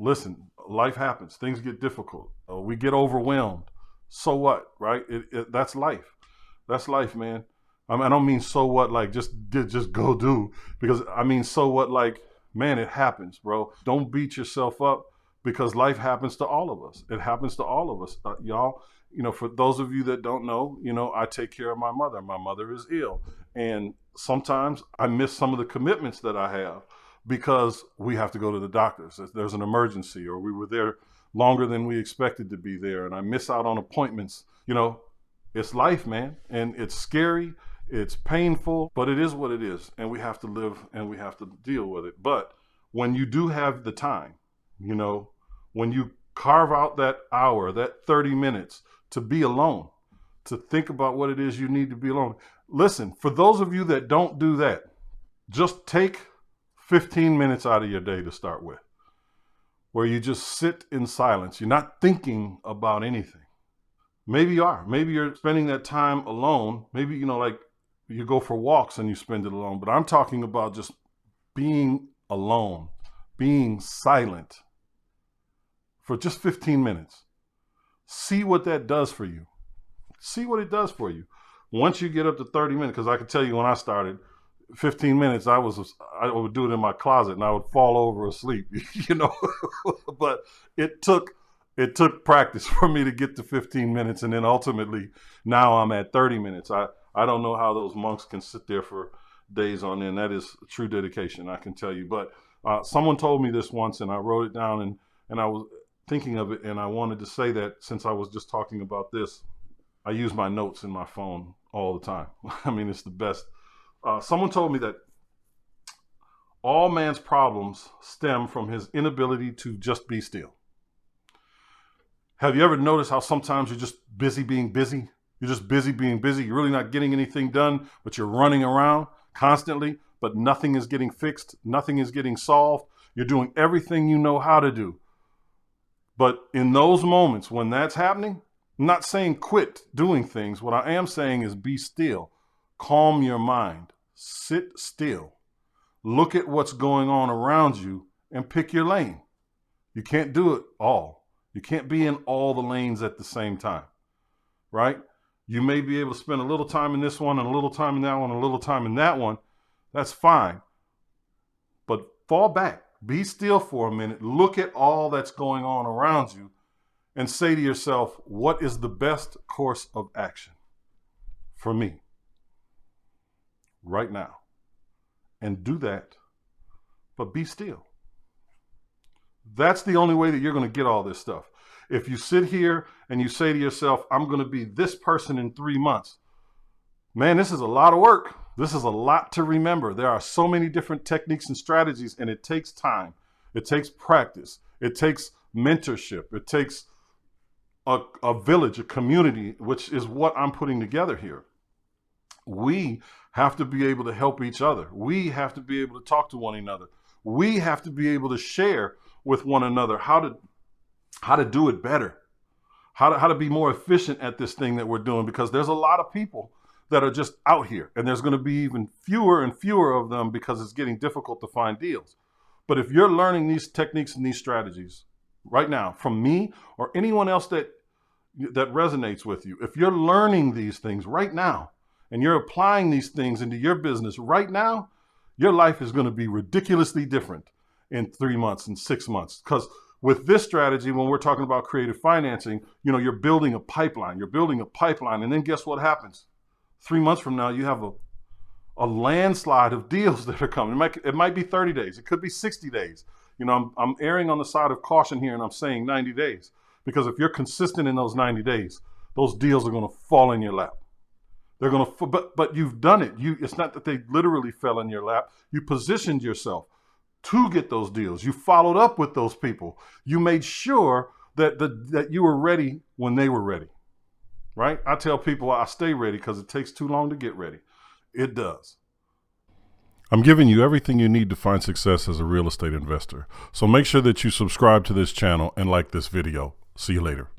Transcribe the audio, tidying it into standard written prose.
listen, life happens. Things get difficult. We get overwhelmed. So what, right? That's life. That's life, man. I mean, I don't mean so what like just go do, because I mean so what like, man, it happens, bro. Don't beat yourself up, because life happens to all of us. It happens to all of us, y'all. You know, for those of you that don't know, you know, I take care of my mother. My mother is ill, and sometimes I miss some of the commitments that I have because we have to go to the doctors. There's an emergency, or we were there longer than we expected to be there, and I miss out on appointments. You know, it's life, man, and it's scary. It's painful, but it is what it is, and we have to live and we have to deal with it. But when you do have the time, you know, when you carve out that hour, that 30 minutes to be alone, to think about what it is you need to be alone. Listen, for those of you that don't do that, just take 15 minutes out of your day to start with, where you just sit in silence. You're not thinking about anything. Maybe you are. Maybe you're spending that time alone. Maybe, you know, like you go for walks and you spend it alone. But I'm talking about just being alone, being silent for just 15 minutes. See what that does for you. See what it does for you. Once you get up to 30 minutes, because I can tell you when I started, 15 minutes, I would do it in my closet and I would fall over asleep, you know. But it took practice for me to get to 15 minutes. And then ultimately, now I'm at 30 minutes. I don't know how those monks can sit there for days on end. That is true dedication, I can tell you. But someone told me this once, and I wrote it down, and I was thinking of it, and I wanted to say that since I was just talking about this. I use my notes in my phone all the time. I mean, it's the best. Someone told me that all man's problems stem from his inability to just be still. Have you ever noticed how sometimes you're just busy being busy? You're just busy being busy. You're really not getting anything done, but you're running around constantly, but nothing is getting fixed. Nothing is getting solved. You're doing everything you know how to do. But in those moments when that's happening, I'm not saying quit doing things. What I am saying is be still. Calm your mind. Sit still. Look at what's going on around you and pick your lane. You can't do it all. You can't be in all the lanes at the same time, right? You may be able to spend a little time in this one and a little time in that one and a little time in that one. That's fine. But fall back. Be still for a minute. Look at all that's going on around you and say to yourself, what is the best course of action for me right now? And do that, but be still. That's the only way that you're going to get all this stuff. If you sit here and you say to yourself, I'm going to be this person in 3 months, man, this is a lot of work. This is a lot to remember. There are so many different techniques and strategies, and it takes time. It takes practice. It takes mentorship. It takes a village, a community, which is what I'm putting together here. We have to be able to help each other. We have to be able to talk to one another. We have to be able to share with one another how to do it better, how to be more efficient at this thing that we're doing, because there's a lot of people that are just out here, and there's going to be even fewer and fewer of them because it's getting difficult to find deals. But if you're learning these techniques and these strategies right now from me or anyone else that resonates with you, if you're learning these things right now and you're applying these things into your business right now, your life is going to be ridiculously different in 3 months and 6 months. Because with this strategy, when we're talking about creative financing, you know, you're building a pipeline. You're building a pipeline, and then guess what happens? 3 months from now, you have a landslide of deals that are coming. It might be 30 days. It could be 60 days. You know, I'm erring on the side of caution here, and I'm saying 90 days. Because if you're consistent in those 90 days, those deals are going to fall in your lap. They're going to, but you've done it. It's not that they literally fell in your lap. You positioned yourself to get those deals. You followed up with those people. You made sure that you were ready when they were ready. Right? I tell people I stay ready because it takes too long to get ready. It does. I'm giving you everything you need to find success as a real estate investor. So make sure that you subscribe to this channel and like this video. See you later.